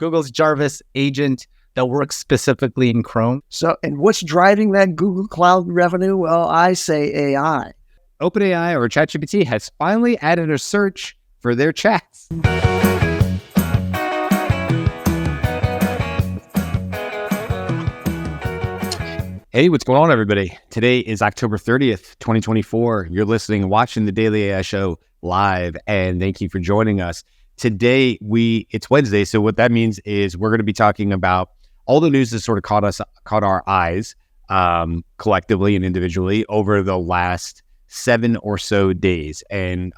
Google's Jarvis agent that works specifically in Chrome. So, and what's driving that Google Cloud revenue? Well, I say AI. OpenAI or ChatGPT has finally added a search for their chats. Hey, what's going on, everybody? Today is October 30th, 2024. You're listening and watching the Daily AI Show live, and thank you for joining us. Today, it's Wednesday, so what that means is we're going to be talking about all the news that sort of caught our eyes collectively and individually over the last 7 or so days. And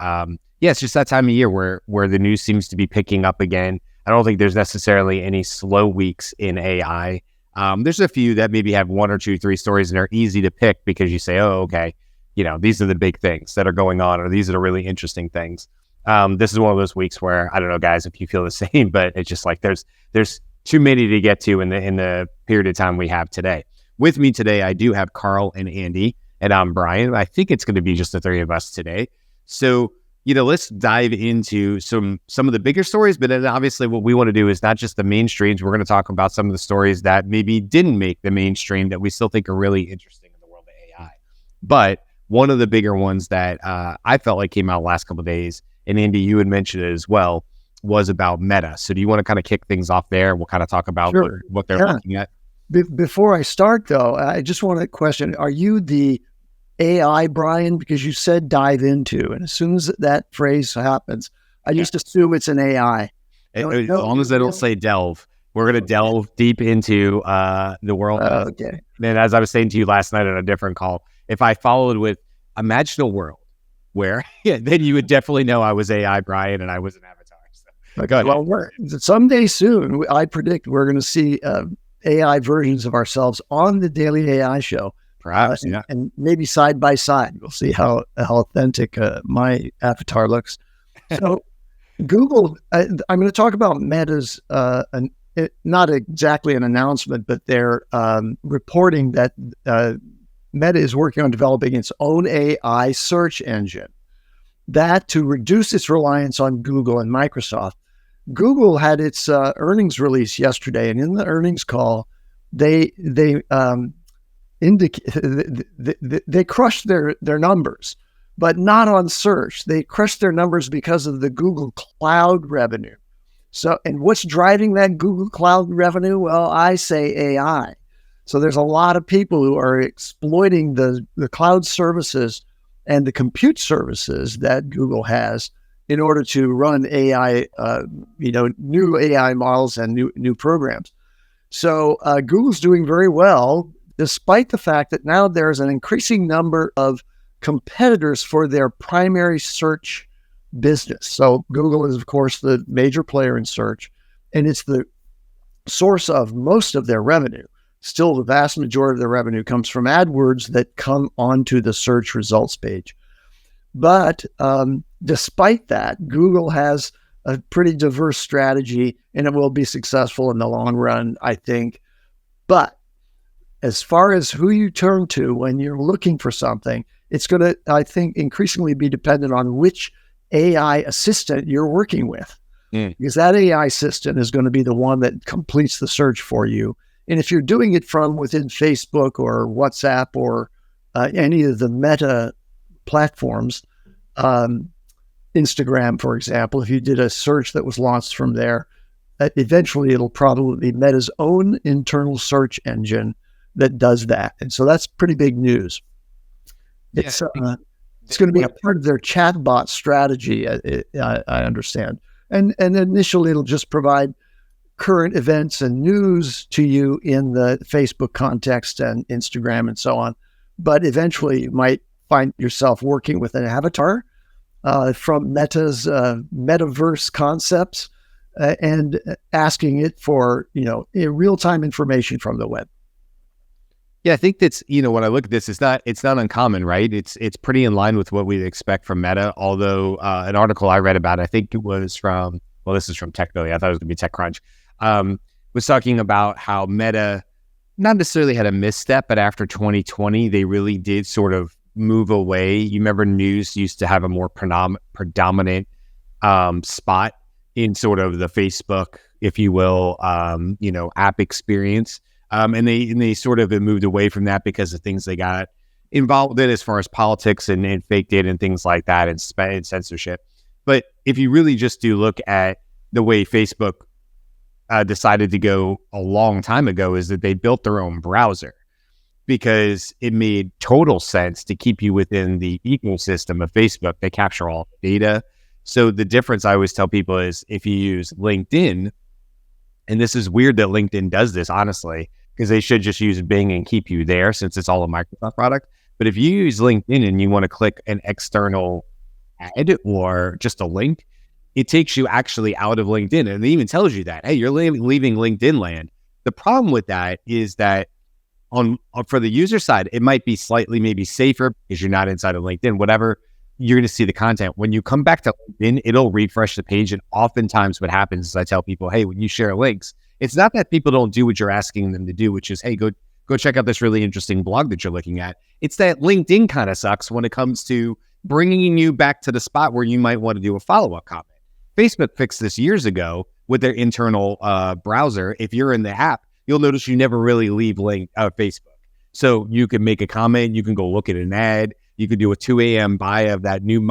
it's just that time of year where the news seems to be picking up again. I don't think there's necessarily any slow weeks in AI. There's a few that maybe have 1 or 2, 3 stories and are easy to pick because you say, oh, okay, these are the big things that are going on, or these are the really interesting things. This is one of those weeks where, I don't know, guys, if you feel the same, but it's just like there's too many to get to in the period of time we have today. With me today, I do have Karl and Andy, and I'm Brian. I think it's going to be just the three of us today. So, let's dive into some of the bigger stories, but then obviously what we want to do is not just the mainstreams. We're going to talk about some of the stories that maybe didn't make the mainstream that we still think are really interesting in the world of AI. But one of the bigger ones that I felt like came out last couple of days, and Andy, you had mentioned it as well, was about Meta. So do you want to kind of kick things off there? We'll kind of talk about what they're looking at. Before I start, though, I just want to question, are you the AI, Brian? Because you said dive into, and as soon as that phrase happens, I just assume it's an AI. As long as they don't say delve, we're going to delve deep into the world. Okay. And as I was saying to you last night on a different call, if I followed with imagine a world where, then you would definitely know I was AI Brian and I was an avatar. So, okay. Well, someday soon, I predict we're going to see AI versions of ourselves on the Daily AI Show. Perhaps, and maybe side by side. We'll see how authentic my avatar looks. So Google, I'm going to talk about Meta's, not exactly an announcement, but they're reporting that Meta is working on developing its own AI search engine, that to reduce its reliance on Google and Microsoft. Google had its earnings release yesterday, and in the earnings call, they crushed their numbers, but not on search. They crushed their numbers because of the Google Cloud revenue. So, and what's driving that Google Cloud revenue? Well, I say AI. So there's a lot of people who are exploiting the cloud services and the compute services that Google has in order to run AI, new AI models and new programs. So Google's doing very well, despite the fact that now there's an increasing number of competitors for their primary search business. So Google is, of course, the major player in search, and it's the source of most of their revenue. Still, the vast majority of their revenue comes from AdWords that come onto the search results page. But despite that, Google has a pretty diverse strategy, and it will be successful in the long run, I think. But as far as who you turn to when you're looking for something, it's going to, I think, increasingly be dependent on which AI assistant you're working with. Because that AI assistant is going to be the one that completes the search for you. And if you're doing it from within Facebook or WhatsApp or any of the Meta platforms, Instagram, for example, if you did a search that was launched from there, eventually it'll probably be Meta's own internal search engine that does that. And so that's pretty big news. It's going to be a part of their chatbot strategy, I understand. And initially it'll just provide current events and news to you in the Facebook context and Instagram and so on. But eventually you might find yourself working with an avatar from Meta's metaverse concepts and asking it for, real-time information from the web. Yeah, I think that's, when I look at this, it's not uncommon, right? It's pretty in line with what we'd expect from Meta. Although an article I read about, I think it was from, this is from TechBilly. I thought it was going to be TechCrunch. Was talking about how Meta not necessarily had a misstep, but after 2020, they really did sort of move away. You remember news used to have a more predominant spot in sort of the Facebook, if you will, app experience. And they sort of have moved away from that because of things they got involved in as far as politics and fake data and things like that and censorship. But if you really just do look at the way Facebook decided to go a long time ago, is that they built their own browser because it made total sense to keep you within the ecosystem of Facebook. They capture all the data. So the difference I always tell people is if you use LinkedIn, and this is weird that LinkedIn does this, honestly, because they should just use Bing and keep you there since it's all a Microsoft product. But if you use LinkedIn and you want to click an external ad or just a link, it takes you actually out of LinkedIn. And it even tells you that, hey, you're leaving LinkedIn land. The problem with that is that for the user side, it might be slightly maybe safer because you're not inside of LinkedIn, whatever. You're going to see the content. When you come back to LinkedIn, it'll refresh the page. And oftentimes what happens is I tell people, hey, when you share links, it's not that people don't do what you're asking them to do, which is, hey, go check out this really interesting blog that you're looking at. It's that LinkedIn kind of sucks when it comes to bringing you back to the spot where you might want to do a follow-up comment. Facebook fixed this years ago with their internal browser. If you're in the app, you'll notice you never really leave Facebook. So you can make a comment, you can go look at an ad, you could do a 2 a.m. buy of that new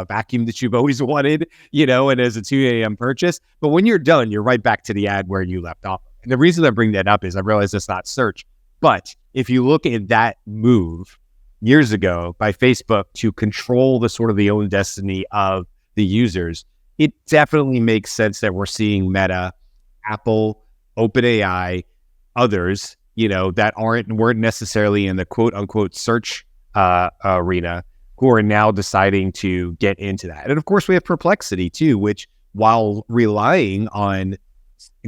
vacuum that you've always wanted, and as a 2 a.m. purchase. But when you're done, you're right back to the ad where you left off. And the reason I bring that up is I realize it's not search. But if you look at that move years ago by Facebook to control the own destiny of the users, it definitely makes sense that we're seeing Meta, Apple, OpenAI, others, that weren't necessarily in the quote unquote search arena, who are now deciding to get into that. And of course we have Perplexity too, which while relying on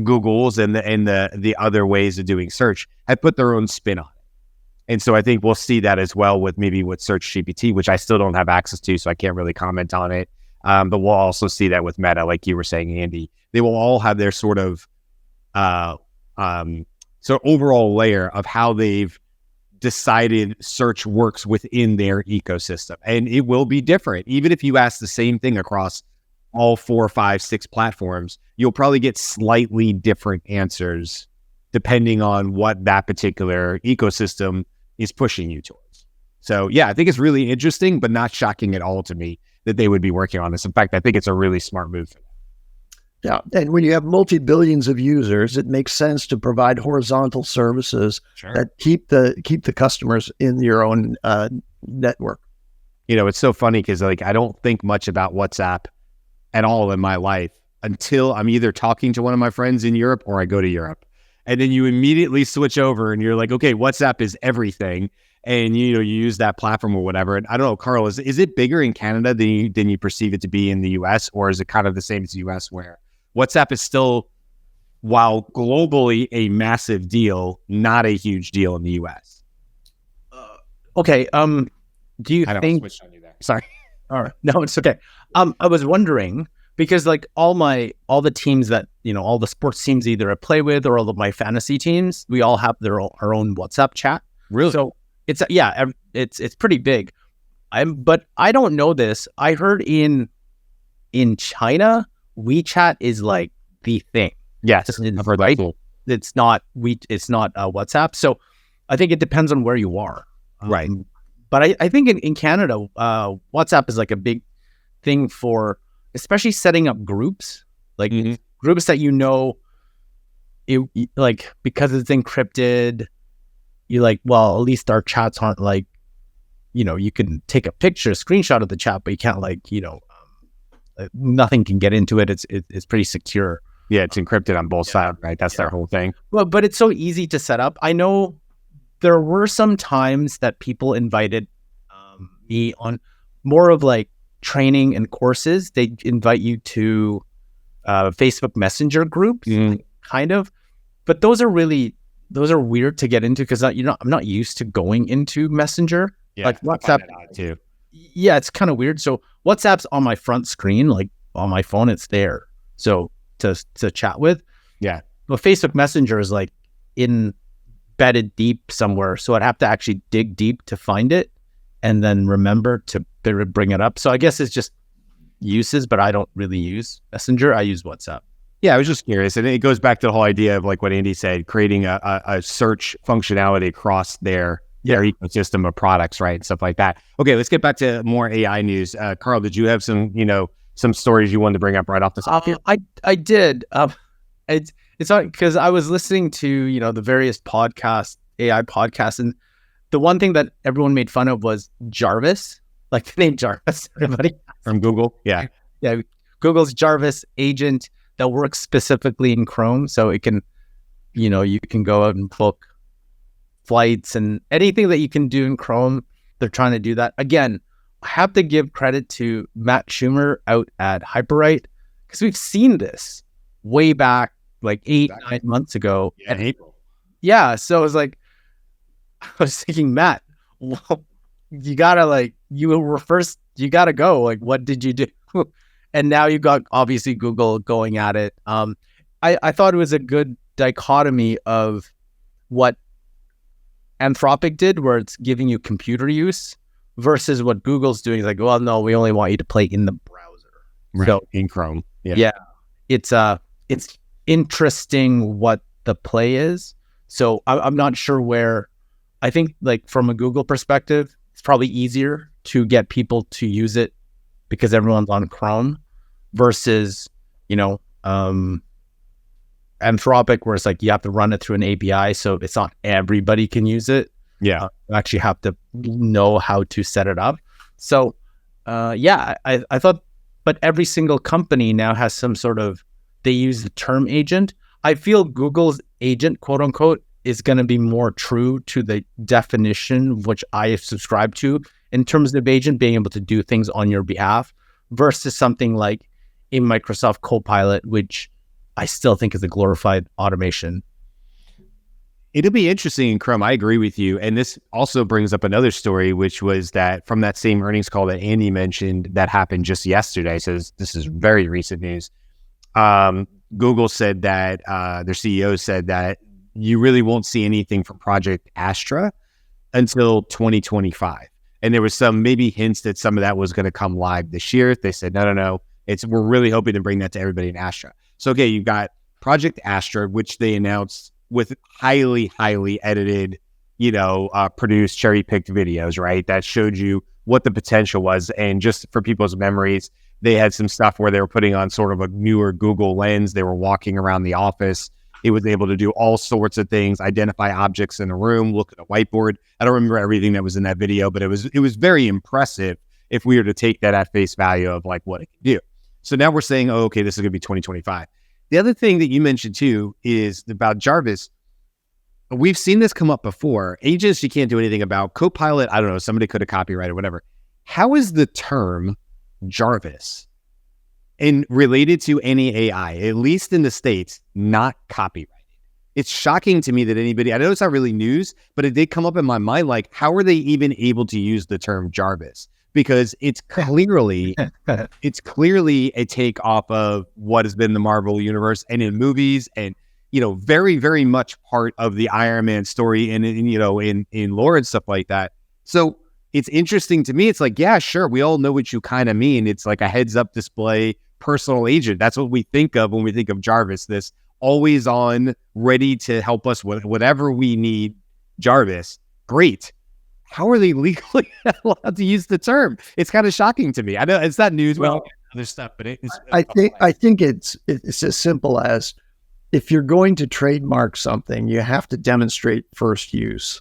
Google's and the other ways of doing search, have put their own spin on it. And so I think we'll see that as well with Search GPT, which I still don't have access to, so I can't really comment on it. But we'll also see that with Meta, like you were saying, Andy. They will all have their sort of overall layer of how they've decided search works within their ecosystem. And it will be different. Even if you ask the same thing across all 4, 5, 6 platforms, you'll probably get slightly different answers depending on what that particular ecosystem is pushing you towards. So yeah, I think it's really interesting, but not shocking at all to me that they would be working on this. In fact, I think it's a really smart move for them. Yeah, and when you have multi-billions of users, it makes sense to provide horizontal services that keep the customers in your own network. It's so funny because I don't think much about WhatsApp at all in my life until I'm either talking to one of my friends in Europe or I go to Europe. And then you immediately switch over and you're like, okay, WhatsApp is everything. And you use that platform or whatever. And I don't know, Karl, is it bigger in Canada than you perceive it to be in the US, or is it kind of the same as the US where WhatsApp is still, while globally a massive deal, not a huge deal in the US? Okay. Do you think? Switched on you there. Sorry. All right. No, it's okay. I was wondering because all the teams that all the sports teams either I play with or all of my fantasy teams, we all have our own WhatsApp chat. Really? So it's pretty big. But I don't know this. I heard in China, WeChat is like the thing. Yes, I've heard that too. It's not WhatsApp. So I think it depends on where you are. Right. But I think in Canada, WhatsApp is like a big thing for especially setting up groups, like groups that like because it's encrypted. You're like, well, at least our chats aren't like, you can take a picture, a screenshot of the chat, but you can't nothing can get into it. It's pretty secure. Yeah, it's encrypted on both sides, right? That's their whole thing. Well, but it's so easy to set up. I know there were some times that people invited me on more of like training and courses. They invite you to Facebook Messenger groups, kind of. But those are weird to get into because I'm not used to going into Messenger. Yeah, like WhatsApp too. Yeah, it's kind of weird. So WhatsApp's on my front screen, like on my phone, it's there. So to chat with. Yeah. But Facebook Messenger is like embedded deep somewhere. So I'd have to actually dig deep to find it and then remember to bring it up. So I guess it's just uses, but I don't really use Messenger. I use WhatsApp. Yeah, I was just curious. And it goes back to the whole idea of like what Andy said, creating a search functionality across their ecosystem of products, right? Stuff like that. Okay, let's get back to more AI news. Karl, did you have some stories you wanted to bring up right off the top here? I did. It's not because I was listening to, the various podcasts, AI podcasts, and the one thing that everyone made fun of was Jarvis, like the name Jarvis. Everybody from Google, yeah, Google's Jarvis agent that works specifically in Chrome, so it can, you can go out and book flights and anything that you can do in Chrome. They're trying to do that again. I have to give credit to Matt Schumer out at Hyperwrite because we've seen this way back, like 9 months ago. Yeah, in April. Yeah, so it was like, I was thinking, Matt, well, you gotta go. Like, what did you do? And now you got obviously Google going at it. I thought it was a good dichotomy of what Anthropic did, where it's giving you computer use, versus what Google's doing. It's like, well, no, we only want you to play in the browser, right, so in Chrome. Yeah, it's interesting what the play is. So I'm not sure where. I think like from a Google perspective, it's probably easier to get people to use it because everyone's on Chrome versus, Anthropic, where it's like you have to run it through an API, so it's not everybody can use it. Yeah, you actually have to know how to set it up. So, I thought, but every single company now has some sort of, they use the term agent. I feel Google's agent, quote unquote, is going to be more true to the definition which I subscribe to in terms of agent being able to do things on your behalf versus something like a Microsoft Copilot, which I still think is a glorified automation. It'll be interesting in Chrome. I agree with you. And this also brings up another story, which was that from that same earnings call that Andy mentioned that happened just yesterday. So this is very recent news. Google said that their CEO said that you really won't see anything from Project Astra until 2025. And there was some maybe hints that some of that was going to come live this year. They said, no. We're really hoping to bring that to everybody in Astra. So, okay, you've got Project Astra, which they announced with highly, highly edited, produced cherry-picked videos, right? That showed you what the potential was. And just for people's memories, they had some stuff where they were putting on sort of a newer Google Lens. They were walking around the office. It was able to do all sorts of things, identify objects in a room, look at a whiteboard. I don't remember everything that was in that video, but it was very impressive if we were to take that at face value of like what it can do. So now we're saying, oh, okay, this is going to be 2025. The other thing that you mentioned too is about Jarvis. We've seen this come up before. Agents you can't do anything about. Copilot, I don't know, somebody could have copyrighted or whatever. How is the term Jarvis and related to any AI, at least in the States, not copyrighted? It's shocking to me that anybody, I know it's not really news, but it did come up in my mind, like, how are they even able to use the term Jarvis? Because it's clearly a take off of what has been the Marvel universe and in movies and, very, very much part of the Iron Man story and in lore and stuff like that. So it's interesting to me. It's like, yeah, sure. We all know what you kind of mean. It's like a heads up display personal agent. That's what we think of when we think of Jarvis, this always on, ready to help us with whatever we need. Jarvis, great. How are they legally allowed to use the term? It's kind of shocking to me. I know it's not news, well, other stuff, but I think it's as simple as if you're going to trademark something, you have to demonstrate first use.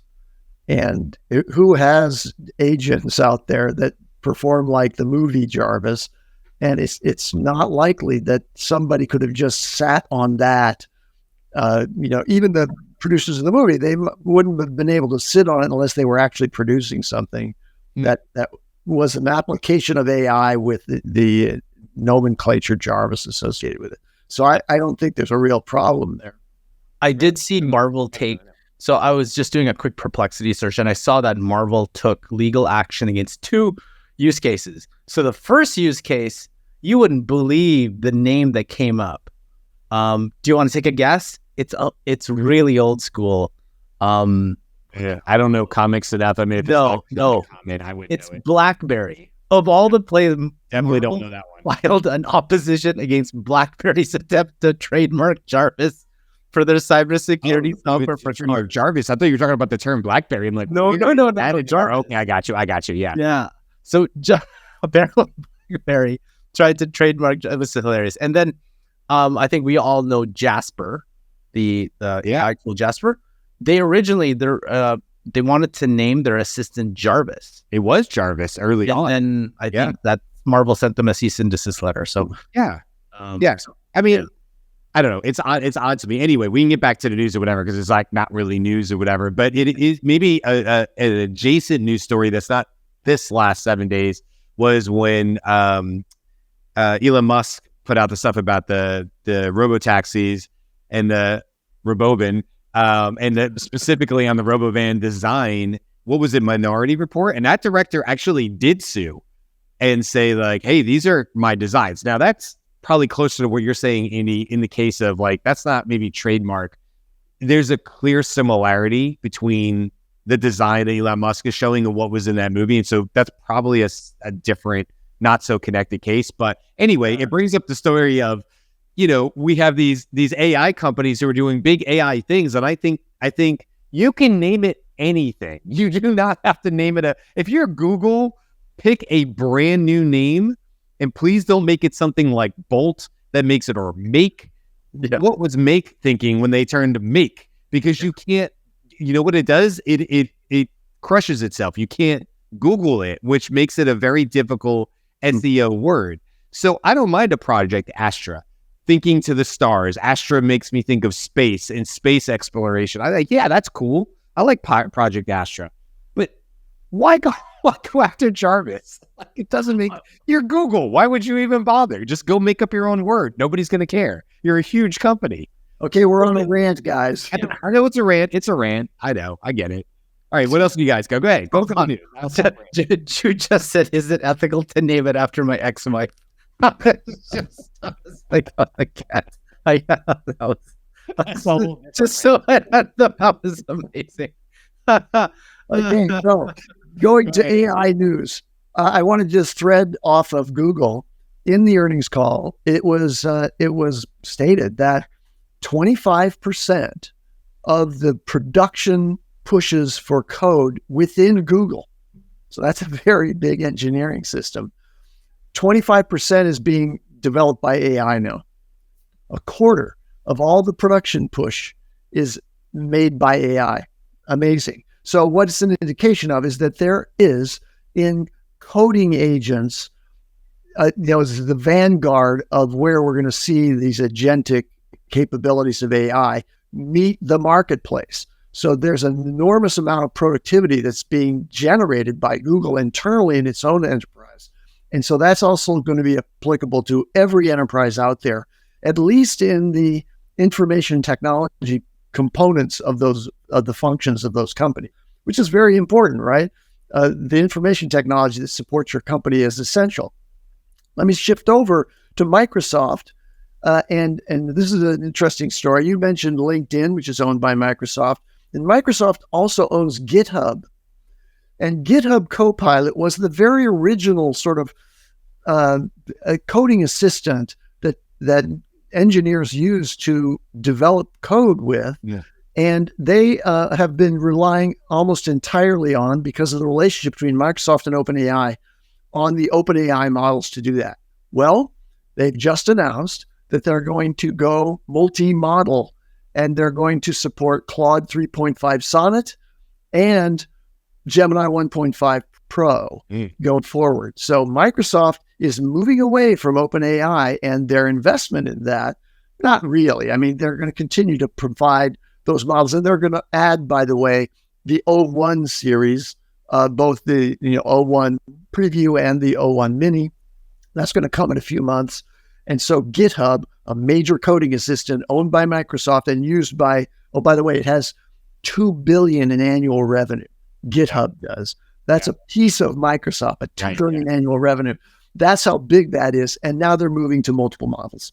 And who has agents out there that perform like the movie Jarvis? And it's not likely that somebody could have just sat on that. Even the producers of the movie, they wouldn't have been able to sit on it unless they were actually producing something that was an application of AI with the nomenclature Jarvis associated with it. So I don't think there's a real problem there. I did see Marvel take, so I was just doing a quick Perplexity search and I saw that Marvel took legal action against 2 use cases. So the first use case, you wouldn't believe the name that came up. Do you want to take a guess? It's really old school. Yeah, I don't know comics enough. I mean, no. I wouldn't It's know it. BlackBerry. of all the plays, Definitely don't know that one. filed an opposition against BlackBerry's attempt to trademark Jarvis for their cybersecurity software for Jarvis. I thought you were talking about the term BlackBerry. I'm like, no, Jarvis. Jarvis. Okay, I got you. Yeah. Yeah. So apparently BlackBerry tried to trademark. It was hilarious. And then I think we all know Jasper, the AI tool Jasper. They originally they wanted to name their assistant Jarvis. It was Jarvis early on, and I think that Marvel sent them a cease and desist letter. So I mean, I don't know. It's odd to me. Anyway, we can get back to the news or whatever because it's like not really news or whatever. But it is maybe an adjacent news story that's not this last 7 days was when Elon Musk put out the stuff about the robo-taxis and the Robovan, and specifically on the Robovan design. What was it, Minority Report? And that director actually did sue and say like, hey, these are my designs. Now that's probably closer to what you're saying in the case of like, that's not maybe trademark. There's a clear similarity between the design that Elon Musk is showing and what was in that movie. And so that's probably a different, not so connected case. But anyway, it brings up the story of, we have these AI companies who are doing big AI things. And I think you can name it anything. You do not have to name it if you're Google, pick a brand new name and please don't make it something like Bolt that makes it, or Make. Yeah. What was Make thinking when they turned to Make? Because you can't, what it does? It crushes itself. You can't Google it, which makes it a very difficult SEO word. So I don't mind a Project Astra. Thinking to the stars. Astra makes me think of space and space exploration. I like, yeah, that's cool. I like Project Astra. But why go after Jarvis? Like, it doesn't make... You're Google. Why would you even bother? Just go make up your own word. Nobody's going to care. You're a huge company. Okay, we're on a rant, guys. I know it's a rant. It's a rant. I know. I get it. All right, what else do you guys go? Go ahead. Go on. Jude just said, is it ethical to name it after my ex-wife? Just like on the cat. That was amazing. Okay, so going to AI news, I want to just thread off of Google. In the earnings call, it was stated that 25% of the production pushes for code within Google, so that's a very big engineering system, 25% is being developed by AI now. A quarter of all the production push is made by AI. Amazing. So what it's an indication of is that there is, in coding agents, is the vanguard of where we're going to see these agentic capabilities of AI meet the marketplace. So there's an enormous amount of productivity that's being generated by Google internally in its own enterprise. And so that's also going to be applicable to every enterprise out there, at least in the information technology components of the functions of those companies, which is very important, right? The information technology that supports your company is essential. Let me shift over to Microsoft. And this is an interesting story. You mentioned LinkedIn, which is owned by Microsoft. And Microsoft also owns GitHub. And GitHub Copilot was the very original sort of a coding assistant that engineers use to develop code with. Yeah. And they have been relying almost entirely on, because of the relationship between Microsoft and OpenAI, on the OpenAI models to do that. Well, they've just announced that they're going to go multi-model, and they're going to support Claude 3.5 Sonnet and Gemini 1.5 Pro going forward. So Microsoft is moving away from OpenAI and their investment in that. Not really. I mean, they're going to continue to provide those models, and they're going to add, by the way, the O1 series, both the O1 Preview and the O1 Mini. That's going to come in a few months. And so GitHub, a major coding assistant owned by Microsoft and used by, oh, by the way, it has $2 billion in annual revenue. GitHub does. That's a piece of Microsoft, a $2 billion annual revenue. That's how big that is. And now they're moving to multiple models.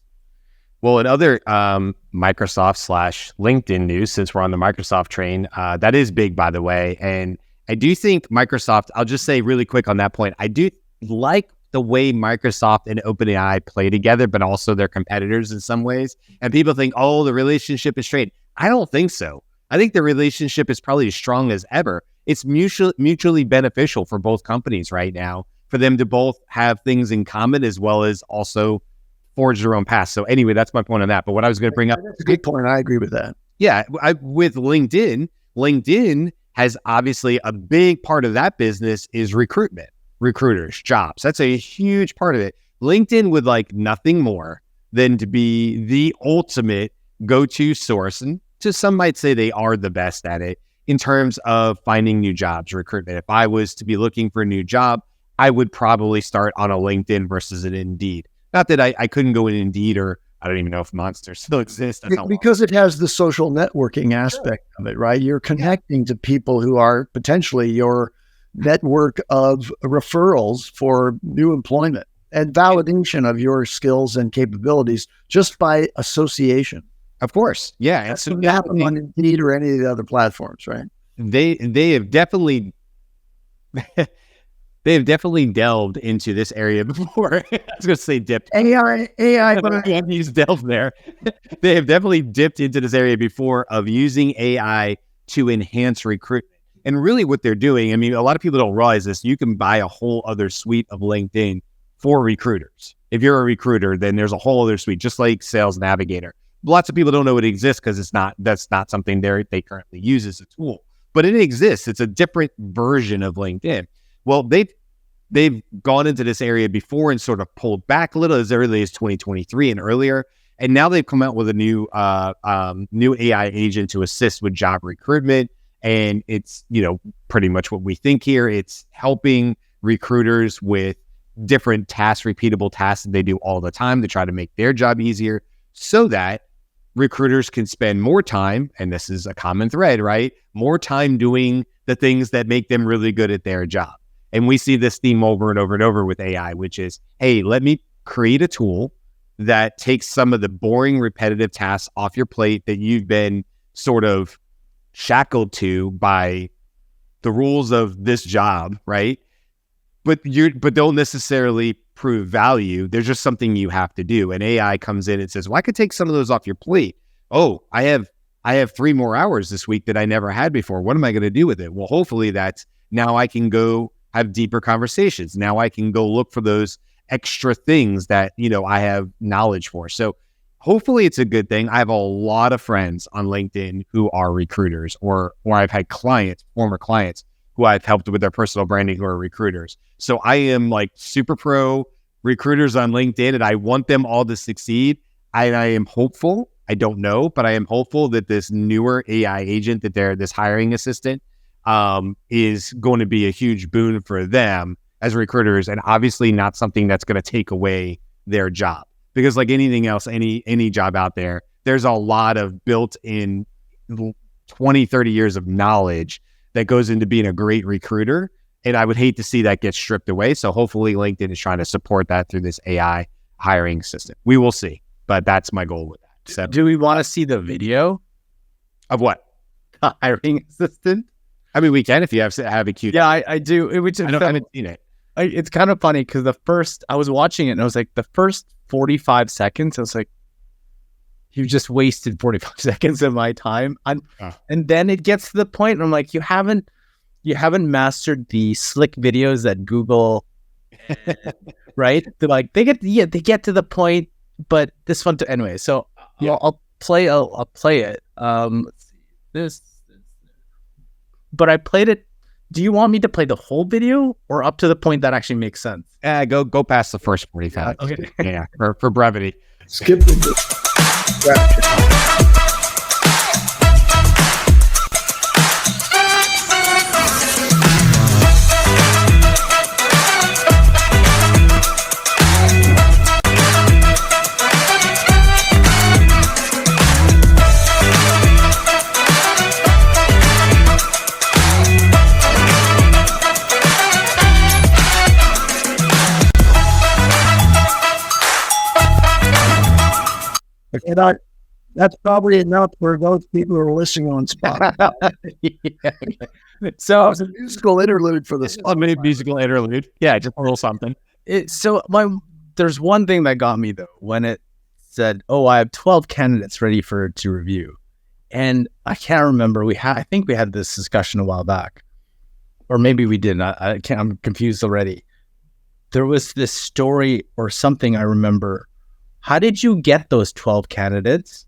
Well, in other Microsoft / LinkedIn news, since we're on the Microsoft train, that is big, by the way. And I do think Microsoft, I'll just say really quick on that point, I do like the way Microsoft and OpenAI play together, but also they're competitors in some ways. And people think, oh, the relationship is straight. I don't think so. I think the relationship is probably as strong as ever. It's mutually beneficial for both companies right now, for them to both have things in common as well as also forge their own path. So anyway, that's my point on that. But what I was going to bring up, That's a good point. I agree with that. yeah, with LinkedIn has obviously a big part of that business is recruitment, recruiters, jobs. That's a huge part of it. LinkedIn would like nothing more than to be the ultimate go-to source. And some might say they are the best at it in terms of finding new jobs, recruitment. If I was to be looking for a new job, I would probably start on a LinkedIn versus an Indeed. Not that I couldn't go in Indeed, or I don't even know if Monster still exists. Because it has the social networking aspect of it, right? You're connecting to people who are potentially your network of referrals for new employment and validation of your skills and capabilities just by association. Of course. Yeah. That's what happen on Indeed or any of the other platforms, right? They have definitely they have definitely delved into this area before. I was going to say dipped. AI, but I use delve there. They have definitely dipped into this area before of using AI to enhance recruitment. And really what they're doing, I mean, a lot of people don't realize this. You can buy a whole other suite of LinkedIn for recruiters. If you're a recruiter, then there's a whole other suite, just like Sales Navigator. Lots of people don't know it exists because that's not something they currently use as a tool, but it exists. It's a different version of LinkedIn. Well, they've gone into this area before and sort of pulled back a little as early as 2023 and earlier, and now they've come out with a new AI agent to assist with job recruitment, and it's pretty much what we think here. It's helping recruiters with different tasks, repeatable tasks that they do all the time to try to make their job easier, so that recruiters can spend more time, and this is a common thread, right? More time doing the things that make them really good at their job. And we see this theme over and over and over with AI, which is, hey, let me create a tool that takes some of the boring, repetitive tasks off your plate that you've been sort of shackled to by the rules of this job, right? But don't necessarily prove value. There's just something you have to do. And AI comes in and says, well, I could take some of those off your plate. Oh, I have 3 more hours this week that I never had before. What am I going to do with it? Well, hopefully that's now I can go have deeper conversations. Now I can go look for those extra things that, I have knowledge for. So hopefully it's a good thing. I have a lot of friends on LinkedIn who are recruiters, or I've had former clients who I've helped with their personal branding who are recruiters. So I am like super pro recruiters on LinkedIn, and I want them all to succeed. I am hopeful, I don't know, but I am hopeful that this newer AI agent this hiring assistant is going to be a huge boon for them as recruiters, and obviously not something that's going to take away their job. Because like anything else, any job out there, there's a lot of built-in 20, 30 years of knowledge that goes into being a great recruiter. And I would hate to see that get stripped away. So hopefully LinkedIn is trying to support that through this AI hiring system. We will see, but that's my goal with that. So, do we want to see the video of what? The hiring assistant? I mean, we can if you have a cute. Yeah, I do. I haven't seen it. It's kind of funny because I was watching it and I was like, the first 45 seconds, I was like, you just wasted 45 seconds of my time. And then it gets to the point and I'm like, you haven't mastered the slick videos that Google, right? They're like, they get to the point, but this one anyway. So yeah. I'll play it. Let's see this, but I played it. Do you want me to play the whole video or up to the point that actually makes sense? Go past the first 45. Okay. Yeah, for brevity. Skip the And that's probably enough for those people who are listening on Spotify. Yeah. So It's a musical interlude for this. a musical interlude. Yeah, just a little something. There's one thing that got me though when it said, "Oh, I have 12 candidates ready to review," and I can't remember. I think we had this discussion a while back, or maybe we didn't. I can't. I'm confused already. There was this story or something I remember. How did you get those 12 candidates,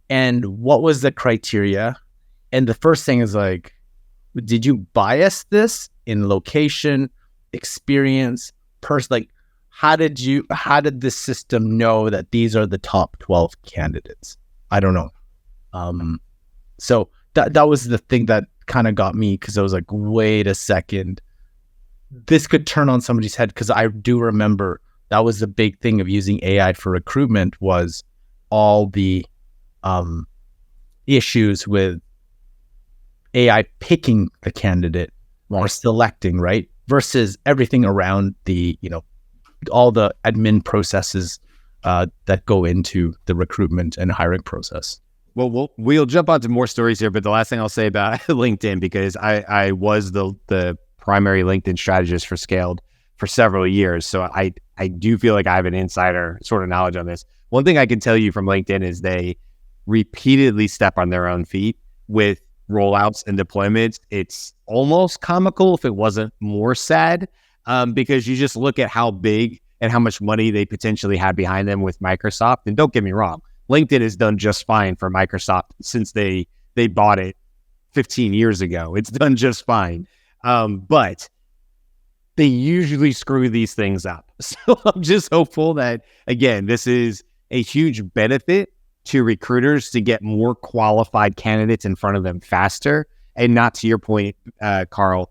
and what was the criteria? And the first thing is like, did you bias this in location, experience, like, how did the system know that these are the top 12 candidates? I don't know. So that was the thing that kind of got me, because I was like, wait a second, this could turn on somebody's head, because I do remember that was the big thing of using AI for recruitment, was all the issues with AI picking the candidate or selecting, right? Versus everything around the, all the admin processes that go into the recruitment and hiring process. Well, we'll jump onto more stories here, but the last thing I'll say about LinkedIn, because I was the primary LinkedIn strategist for Scaled for several years. So I do feel like I have an insider sort of knowledge on this. One thing I can tell you from LinkedIn is they repeatedly step on their own feet with rollouts and deployments. It's almost comical if it wasn't more sad, because you just look at how big and how much money they potentially have behind them with Microsoft. And don't get me wrong, LinkedIn has done just fine for Microsoft since they bought it 15 years ago. It's done just fine. But they usually screw these things up. So I'm just hopeful that, again, this is a huge benefit to recruiters to get more qualified candidates in front of them faster, and not, to your point, Karl,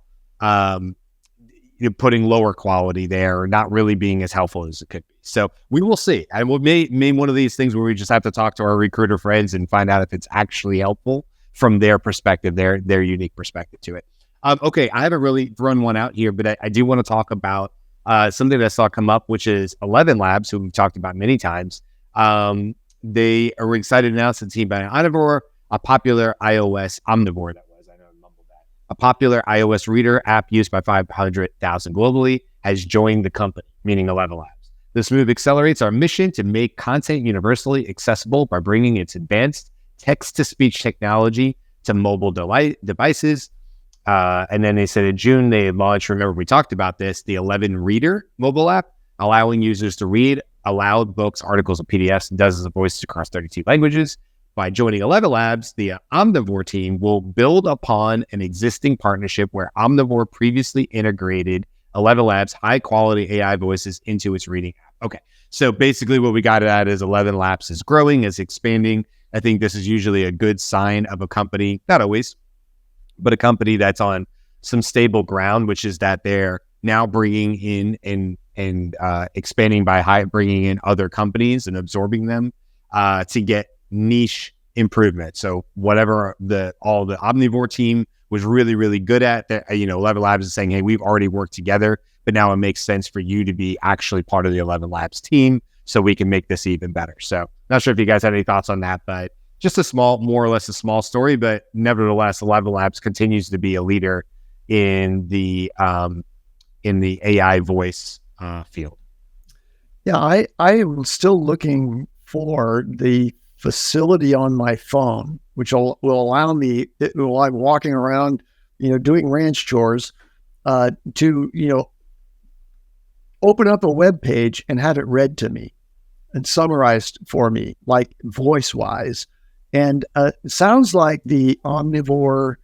putting lower quality there or not really being as helpful as it could be. So we will see. And we'll make one of these things where we just have to talk to our recruiter friends and find out if it's actually helpful from their perspective, their unique perspective to it. Okay, I haven't really thrown one out here, but I do want to talk about something that I saw come up, which is 11 Labs, who we've talked about many times. They are excited to announce the team by Omnivore, a popular iOS Omnivore, a popular iOS reader app used by 500,000 globally, has joined the company, meaning 11 Labs. This move accelerates our mission to make content universally accessible by bringing its advanced text-to-speech technology to mobile devices. And then they said in June, they launched, remember we talked about this, the 11 Reader mobile app, allowing users to read aloud books, articles, and PDFs, and dozens of voices across 32 languages. By joining 11 Labs, the Omnivore team will build upon an existing partnership where Omnivore previously integrated 11 Labs' high-quality AI voices into its reading app. Okay, so basically what we got at is 11 Labs is growing, is expanding. I think this is usually a good sign of a company, not always, but a company that's on some stable ground, which is that they're now bringing in and expanding by bringing in other companies and absorbing them to get niche improvement. So whatever all the Omnivore team was really, really good at, 11 Labs is saying, hey, we've already worked together, but now it makes sense for you to be actually part of the 11 Labs team so we can make this even better. So not sure if you guys had any thoughts on that, but just more or less a small story, but nevertheless, 11 Labs continues to be a leader in the AI voice field. Yeah, I am still looking for the facility on my phone, which will allow me, while I'm walking around, doing ranch chores, to, open up a web page and have it read to me and summarized for me, like voice wise. And it sounds like the Omnivore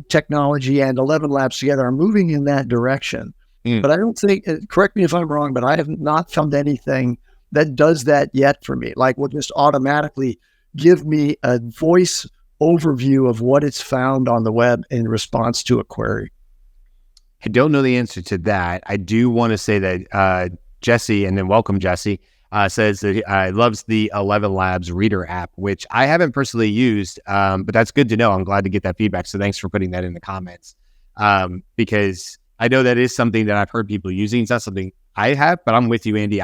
technology and 11 Labs together are moving in that direction. But I don't think, correct me if I'm wrong, but I have not found anything that does that yet for me. Like will just automatically give me a voice overview of what it's found on the web in response to a query. I don't know the answer to that. I do want to say that Jesse, and then welcome Jesse, says that loves the 11 Labs Reader app, which I haven't personally used, but that's good to know. I'm glad to get that feedback. So thanks for putting that in the comments, because I know that is something that I've heard people using. It's not something I have, but I'm with you, Andy.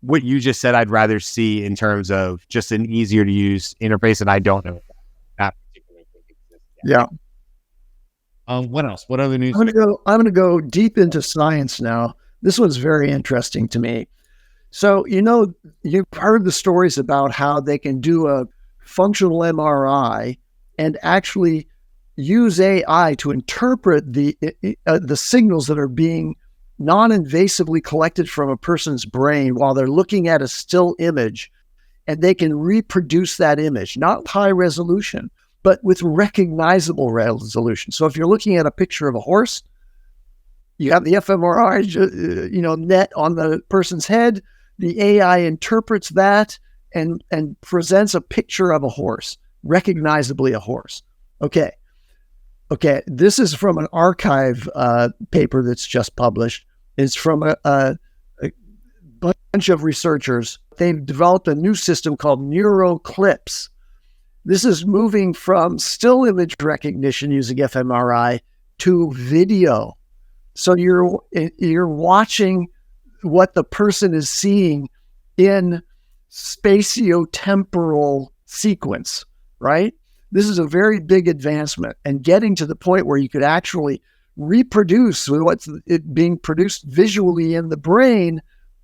What you just said, I'd rather see in terms of just an easier to use interface, and I don't know if that particular thing exists yet. Yeah. What else? What other news? I'm going to go deep into science now. This one's very interesting to me. So, you've heard the stories about how they can do a functional MRI and actually use AI to interpret the signals that are being non-invasively collected from a person's brain while they're looking at a still image, and they can reproduce that image, not high resolution, but with recognizable resolution. So if you're looking at a picture of a horse, you have the fMRI, net on the person's head. The AI interprets that and presents a picture of a horse, recognizably a horse. Okay. This is from an archive paper that's just published. It's from a bunch of researchers. They've developed a new system called NeuroClips. This is moving from still image recognition using fMRI to video. So you're watching what the person is seeing in spatiotemporal sequence, right? This is a very big advancement, and getting to the point where you could actually reproduce what's being produced visually in the brain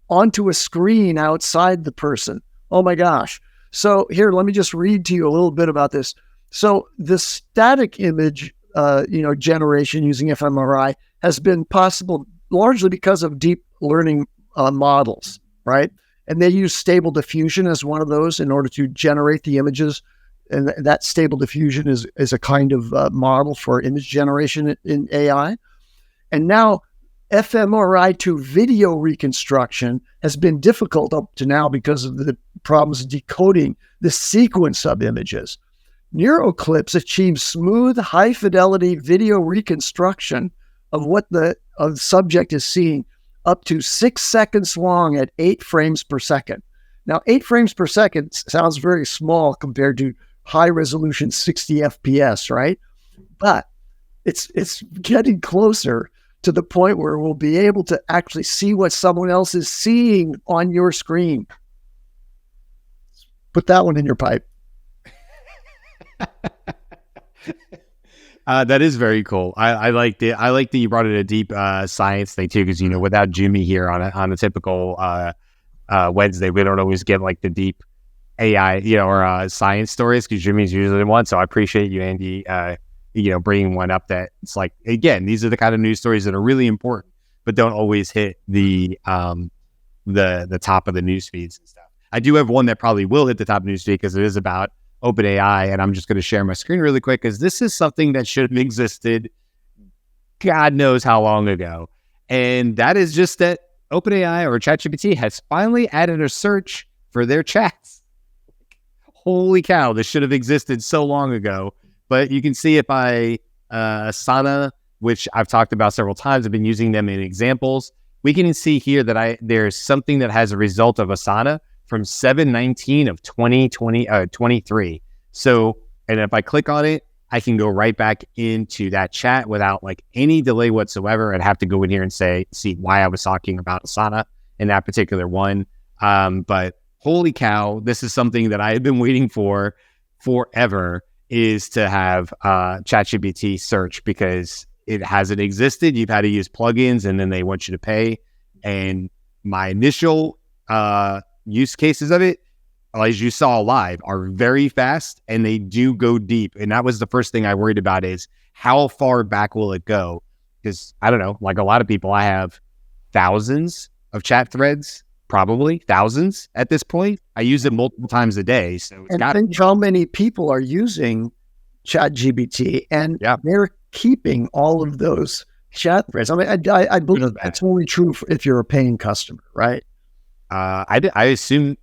onto a screen outside the person. Oh my gosh. So here, let me just read to you a little bit about this. So the static image, generation using fMRI has been possible largely because of deep learning models, right? And they use stable diffusion as one of those in order to generate the images. And that stable diffusion is a kind of model for image generation in AI. And now fMRI to video reconstruction has been difficult up to now because of the problems decoding the sequence of images. NeuroClips achieves smooth, high-fidelity video reconstruction of what the subject is seeing up to 6 seconds long at 8 frames per second. Now, 8 frames per second sounds very small compared to high-resolution 60 FPS, right? But it's getting closer to the point where we'll be able to actually see what someone else is seeing on your screen. Put that one in your pipe. That is very cool. I liked it. I like that you brought in a deep science thing too, because without Jimmy here on a typical Wednesday, we don't always get like the deep AI, or science stories, because Jimmy's usually the one. So I appreciate you, Andy, bringing one up that it's like, again, these are the kind of news stories that are really important, but don't always hit the top of the news feeds and stuff. I do have one that probably will hit the top news feed because it is about OpenAI, and I'm just going to share my screen really quick because this is something that should have existed God knows how long ago. And that is just that OpenAI or ChatGPT has finally added a search for their chats. Holy cow, this should have existed so long ago. But you can see if Asana, which I've talked about several times, I've been using them in examples. We can see here that there's something that has a result of Asana from 7/19 of 2023. So, and if I click on it, I can go right back into that chat without like any delay whatsoever. I'd have to go in here and see why I was talking about Asana in that particular one. But holy cow, this is something that I have been waiting for forever, is to have ChatGPT search, because it hasn't existed. You've had to use plugins and then they want you to pay. And my initial use cases of it, as you saw live, are very fast and they do go deep. And that was the first thing I worried about, is how far back will it go? Because I don't know, like a lot of people, I have thousands of chat threads, probably thousands at this point. I use it multiple times a day. So it's think how many people are using ChatGPT, and they're keeping all of those chat threads. I mean, I believe that's only true if you're a paying customer, right? I assume.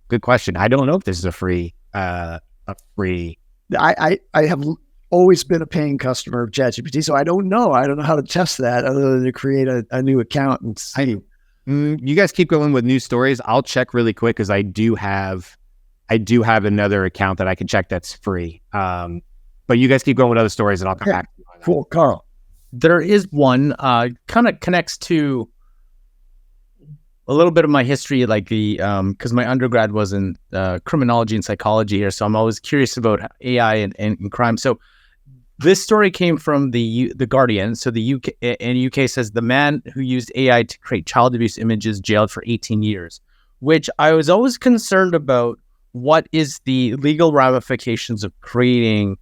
Good question. I don't know if this is a free. I have always been a paying customer of ChatGPT, so I don't know. I don't know how to test that other than to create a new account and see. You guys keep going with news stories. I'll check really quick because I do have another account that I can check that's free. But you guys keep going with other stories, and I'll come back. Cool, Karl. There is one kind of connects to a little bit of my history, like because my undergrad was in criminology and psychology here, so I'm always curious about AI and crime. So this story came from the Guardian. So the UK says the man who used AI to create child abuse images jailed for 18 years, which I was always concerned about. What is the legal ramifications of creating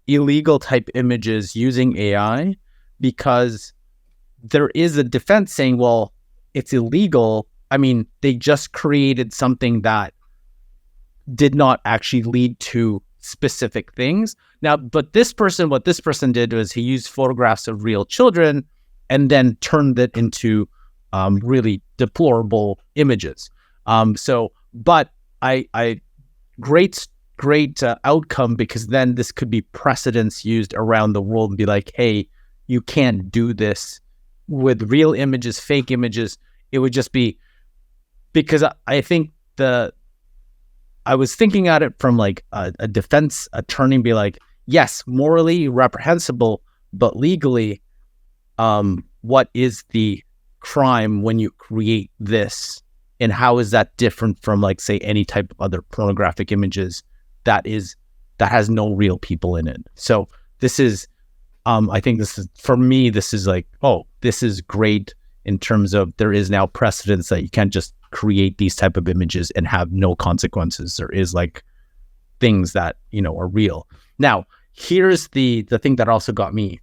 illegal type images using AI? Because there is a defense saying, well, it's illegal. I mean, they just created something that did not actually lead to specific things. Now, but what this person did was he used photographs of real children and then turned it into really deplorable images. But I great outcome, because then this could be precedents used around the world and be like, hey, you can't do this with real images, fake images. It would just be, because I think I was thinking at it from like a defense attorney, be like, yes, morally reprehensible, but legally, what is the crime when you create this? And how is that different from, like, say, any type of other pornographic images that has no real people in it? So this is, I think this is, for me, this is like, oh, this is great in terms of there is now precedence that you can't just create these type of images and have no consequences. There is like things that, are real. Now, here's the thing that also got me.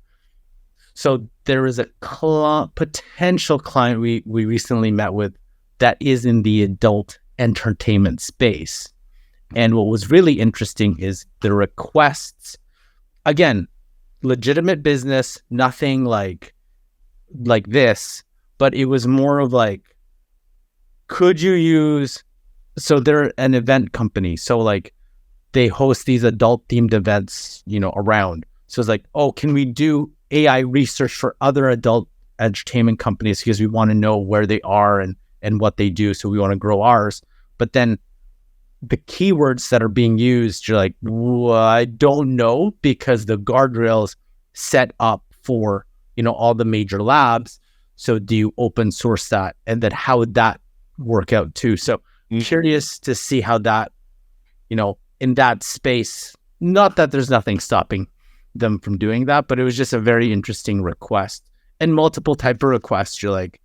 So there is a potential client we recently met with that is in the adult entertainment space. And what was really interesting is the requests, again, legitimate business, nothing like this, but it was more of like, could you use, so they're an event company. So like they host these adult themed events, around. So it's like, oh, can we do AI research for other adult entertainment companies? Because we want to know where they are and what they do. So we want to grow ours. But then the keywords that are being used, you're like, well, I don't know, because the guardrails set up for, all the major labs. So do you open source that? And then how would that work out too? So curious to see how that, in that space, not that there's nothing stopping them from doing that, but it was just a very interesting request. And multiple type of requests, you're like,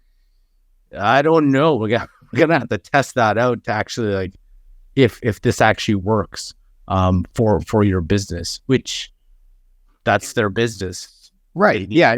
I don't know. We're gonna have to test that out to actually, like, if this actually works for your business, which that's their business. Right. Yeah.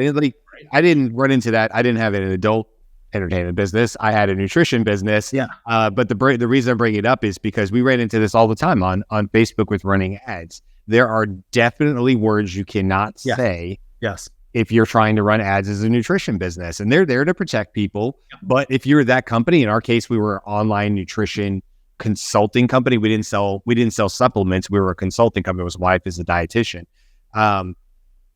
I didn't run into that. I didn't have an adult entertainment business. I had a nutrition business. Yeah. But the reason I'm bringing it up is because we ran into this all the time on Facebook with running ads. There are definitely words you cannot say. Yes. If you're trying to run ads as a nutrition business, and they're there to protect people. Yeah. But if you're that company, in our case, we were online nutrition consulting company. We didn't sell supplements. We were a consulting company. My wife is a dietitian.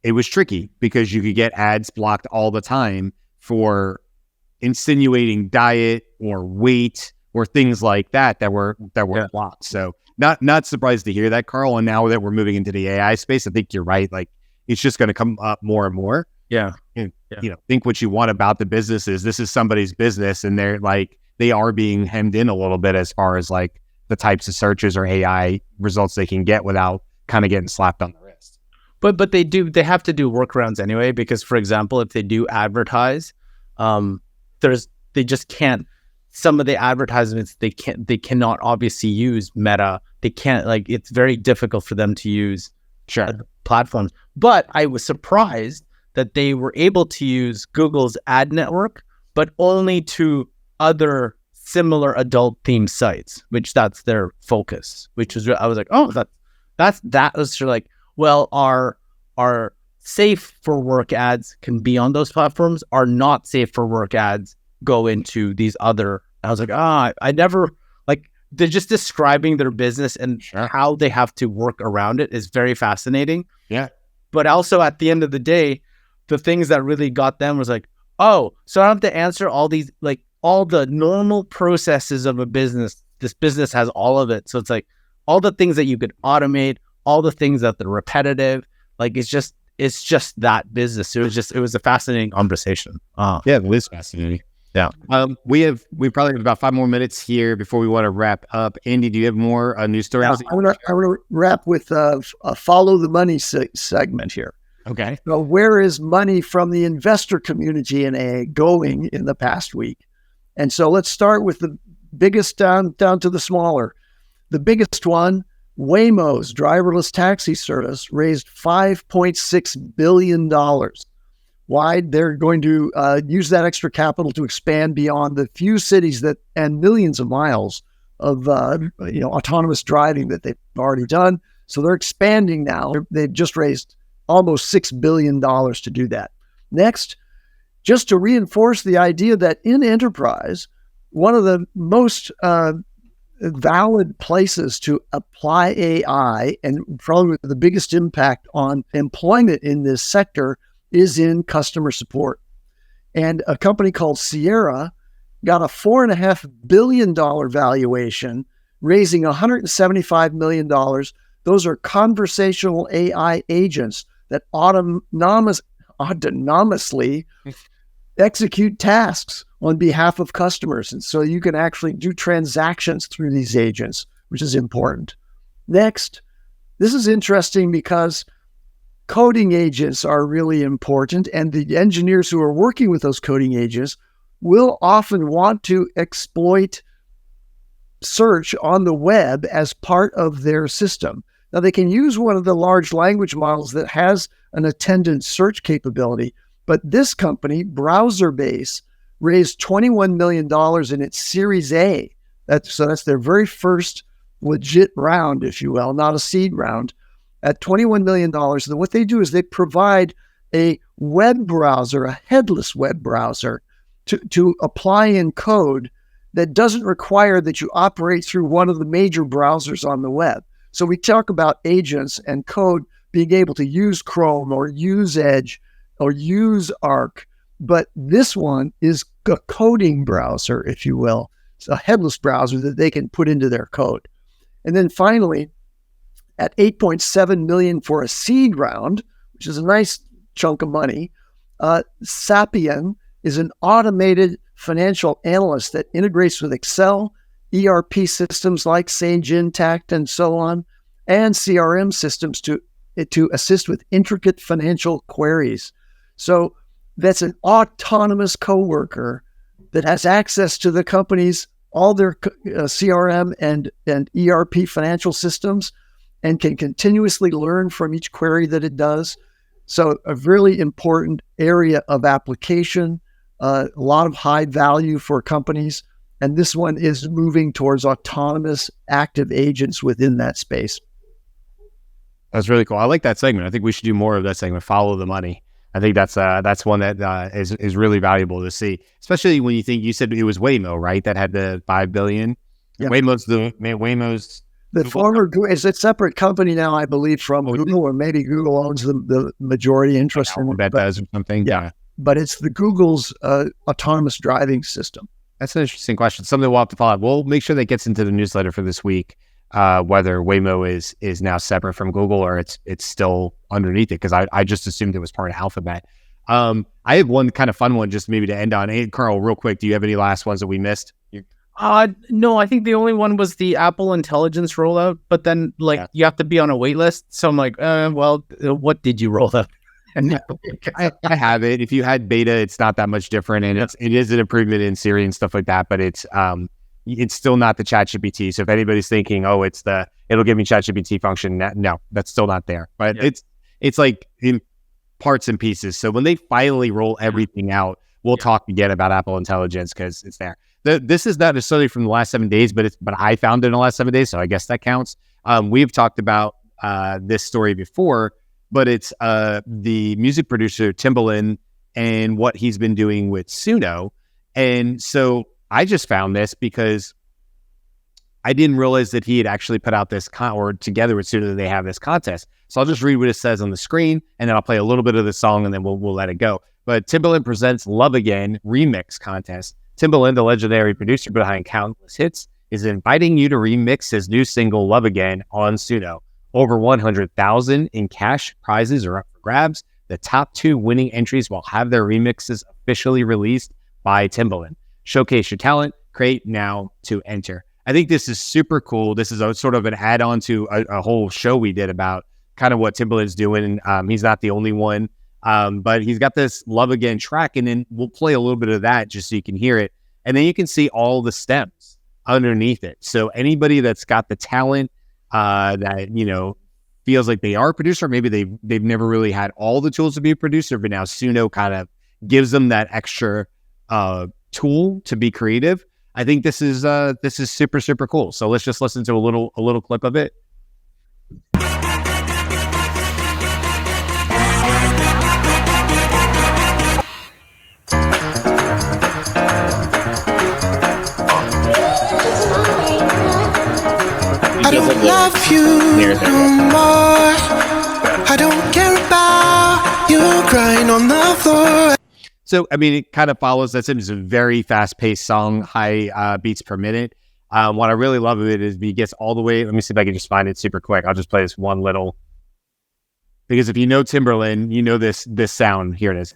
It was tricky because you could get ads blocked all the time for insinuating diet or weight or things like that were blocked. So not surprised to hear that, Karl. And now that we're moving into the AI space, I think you're right. Like, it's just going to come up more and more. Yeah. And, think what you want about the businesses. This is somebody's business, and they are being hemmed in a little bit as far as like the types of searches or AI results they can get without kind of getting slapped on the wrist. But they have to do workarounds anyway, because, for example, if they do advertise, they just can't, some of the advertisements, they cannot obviously use Meta. They can't, like, it's very difficult for them to use platforms. But I was surprised that they were able to use Google's ad network, but only to other similar adult themed sites, which that's their focus, which was, I was like, oh, that was sort of like, well, our safe for work ads can be on those platforms, are not safe for work ads go into these other. I was like, I never, like, they're just describing their business and how they have to work around it is very fascinating. Yeah. But also at the end of the day, the things that really got them was like, oh, so I don't have to answer all these, like, all the normal processes of a business. This business has all of it. So it's like all the things that you could automate, all the things that are repetitive, like, it's just that business. It was a fascinating conversation. Yeah, it was fascinating. Yeah. We probably have about 5 more minutes here before we want to wrap up. Andy, do you have more news stories? I want to wrap with a follow the money segment here. Okay. So where is money from the investor community in AI going in the past week? And so let's start with the biggest down to the smaller. The biggest one, Waymo's driverless taxi service raised $5.6 billion. Why? They're going to use that extra capital to expand beyond the few cities and millions of miles of autonomous driving that they've already done. So they're expanding now. They've just raised almost $6 billion to do that. Next, just to reinforce the idea that in enterprise, one of the most valid places to apply AI and probably the biggest impact on employment in this sector is in customer support. And a company called Sierra got a $4.5 billion valuation, raising $175 million. Those are conversational AI agents that autonomously execute tasks on behalf of customers. And so you can actually do transactions through these agents, which is important. Next, this is interesting because coding agents are really important, and the engineers who are working with those coding agents will often want to exploit search on the web as part of their system. Now, they can use one of the large language models that has an attendant search capability, but this company, BrowserBase, raised $21 million in its Series A. That's their very first legit round, if you will, not a seed round. At $21 million, then what they do is they provide a web browser, a headless web browser, to apply in code that doesn't require that you operate through one of the major browsers on the web. So we talk about agents and code being able to use Chrome or use Edge or use Arc, but this one is a coding browser, if you will. It's a headless browser that they can put into their code. And then finally, at $8.7 million for a seed round, which is a nice chunk of money, Sapien is an automated financial analyst that integrates with Excel, ERP systems like Sage Intacct and so on, and CRM systems to assist with intricate financial queries. So that's an autonomous coworker that has access to the company's, all their CRM and ERP financial systems, and can continuously learn from each query that it does. So a really important area of application, a lot of high value for companies. And this one is moving towards autonomous active agents within that space. That's really cool. I like that segment. I think we should do more of that segment, follow the money. I think that's one that is really valuable to see, especially when you said it was Waymo, right? That had the $5 billion. Yeah. Waymo's the former Google is a separate company now, I believe, from Google, or maybe Google owns the majority interest in it. That does or something. Yeah. But it's the Google's autonomous driving system. That's an interesting question. Something we'll have to follow up. We'll make sure that gets into the newsletter for this week, whether Waymo is now separate from Google or it's still underneath it, because I just assumed it was part of Alphabet. I have one kind of fun one just maybe to end on. Hey, Karl, real quick, do you have any last ones that we missed? No, I think the only one was the Apple Intelligence rollout, but then you have to be on a wait list. So I'm like, well, what did you roll out? And I have it. If you had beta, it's not that much different, and it is an improvement in Siri and stuff like that. But it's still not the ChatGPT. So if anybody's thinking, oh, it'll give me ChatGPT function, no, that's still not there. But it's like in parts and pieces. So when they finally roll everything out, we'll talk again about Apple Intelligence, because it's there. This is not necessarily from the last 7 days, but I found it in the last 7 days, so I guess that counts. We've talked about this story before, but it's the music producer Timberland and what he's been doing with Suno. And so I just found this because I didn't realize that he had actually put out this or together with Suno, they have this contest. So I'll just read what it says on the screen, and then I'll play a little bit of the song, and then we'll let it go. But Timberland presents Love Again Remix Contest. Timberland, the legendary producer behind countless hits, is inviting you to remix his new single Love Again on Suno. Over 100,000 in cash prizes are up for grabs. The top 2 winning entries will have their remixes officially released by Timberland. Showcase your talent, create now to enter. I think this is super cool. This is a sort of an add-on to a whole show we did about kind of what Timberland's doing. He's not the only one, but he's got this Love Again track, and then we'll play a little bit of that just so you can hear it. And then you can see all the stems underneath it. So anybody that's got the talent that, you know, feels like they are a producer, maybe they've never really had all the tools to be a producer, but now Suno kind of gives them that extra tool to be creative. I think this is super, super cool. So let's just listen to a little clip of it. I don't love you no more. I don't care about you crying on the floor. So, I mean, it kind of follows that. It's a very fast-paced song, high beats per minute. What I really love of it is he gets all the way. Let me see if I can just find it super quick. I'll just play this one little. Because if you know Timberland, you know this sound. Here it is.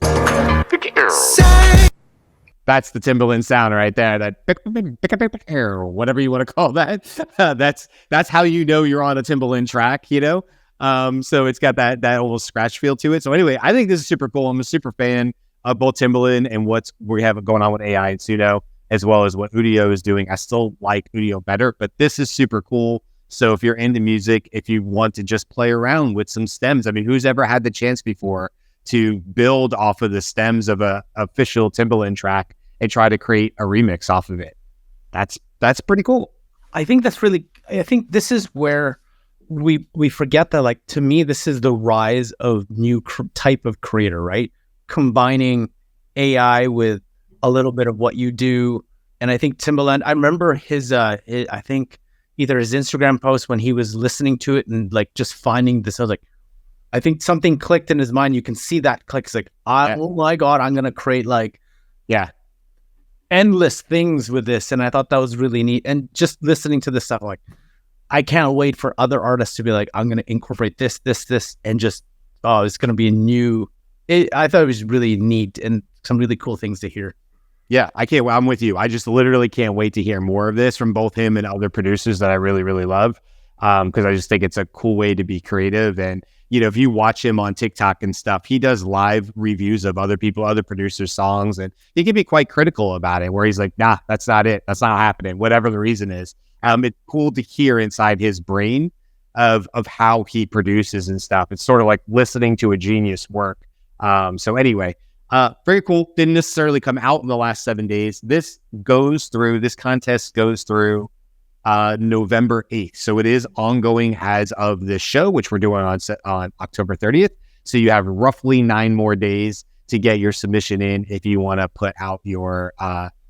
That's the Timberland sound right there. That whatever you want to call that. That's how you know you're on a Timberland track, you know? So it's got that almost scratch feel to it. So anyway, I think this is super cool. I'm a super fan of both Timberland and what we have going on with AI and Suno, as well as what Udio is doing. I still like Udio better, but this is super cool. So if you're into music, if you want to just play around with some stems, I mean, who's ever had the chance before to build off of the stems of a official Timberland track and try to create a remix off of it? That's pretty cool. I think this is where we forget that, like, to me, this is the rise of new type of creator, right? Combining AI with a little bit of what you do. And I think Timberland, I remember his I think either his Instagram post when he was listening to it and like just finding this, I was like, I think something clicked in his mind. You can see that click. It's like, oh my God, I'm going to create like, endless things with this. And I thought that was really neat. And just listening to this stuff, like, I can't wait for other artists to be like, I'm going to incorporate this, and just, it's going to be a new, I thought it was really neat and some really cool things to hear. Yeah, I can't. I'm with you. I just literally can't wait to hear more of this from both him and other producers that I really, really love. Because I just think it's a cool way to be creative. And, you know, if you watch him on TikTok and stuff, he does live reviews of other producers' songs, and he can be quite critical about it, where he's like, nah, that's not it. That's not happening, whatever the reason is. It's cool to hear inside his brain of how he produces and stuff. It's sort of like listening to a genius work. So anyway, very cool. Didn't necessarily come out in the last 7 days. This contest goes through November 8th. So it is ongoing as of this show, which we're doing on October 30th. So you have roughly 9 more days to get your submission in if you want to put out your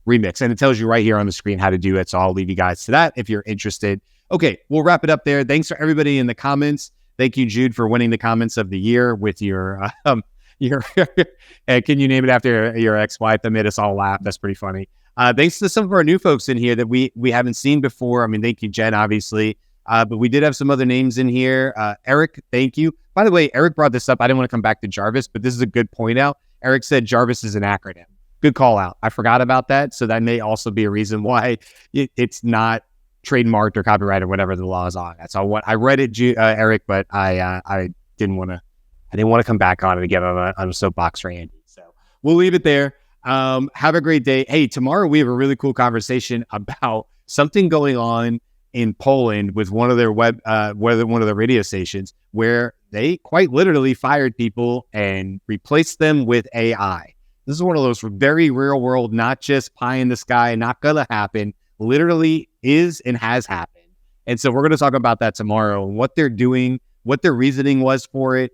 remix. And it tells you right here on the screen how to do it. So I'll leave you guys to that if you're interested. Okay, we'll wrap it up there. Thanks for everybody in the comments. Thank you, Jude, for winning the comments of the year with your can you name it after your ex-wife? That made us all laugh. That's pretty funny. Thanks to some of our new folks in here that we haven't seen before. I mean, thank you, Jen, obviously. But we did have some other names in here. Eric, thank you. By the way, Eric brought this up. I didn't want to come back to Jarvis, but this is a good point out. Eric said Jarvis is an acronym. Good call out. I forgot about that. So that may also be a reason why it's not trademarked or copyrighted or whatever the law is on. That's all. What I read it, Eric, but I didn't want to come back on it again on a soapbox for Andy. So we'll leave it there. Have a great day. Hey, tomorrow we have a really cool conversation about something going on in Poland with one of their one of the radio stations, where they quite literally fired people and replaced them with AI. This is one of those very real world, not just pie in the sky, not gonna happen, literally is and has happened. And so we're going to talk about that tomorrow, what they're doing, what their reasoning was for it,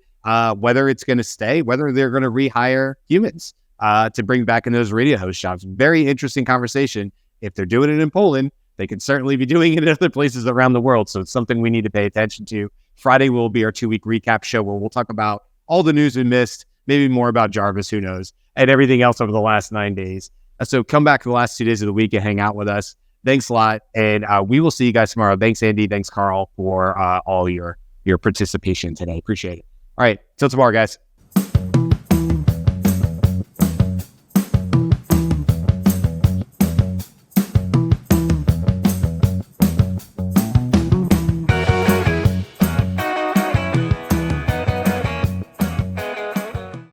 whether it's going to stay, whether they're going to rehire humans to bring back in those radio host jobs. Very interesting conversation. If they're doing it in Poland, they can certainly be doing it in other places around the world. So it's something we need to pay attention to. Friday will be our 2-week recap show where we'll talk about all the news we missed, maybe more about Jarvis, who knows, and everything else over the last 9 days. So come back the last 2 days of the week and hang out with us. Thanks a lot. And we will see you guys tomorrow. Thanks, Andy. Thanks, Karl, for all your participation today. Appreciate it. All right. Till tomorrow, guys.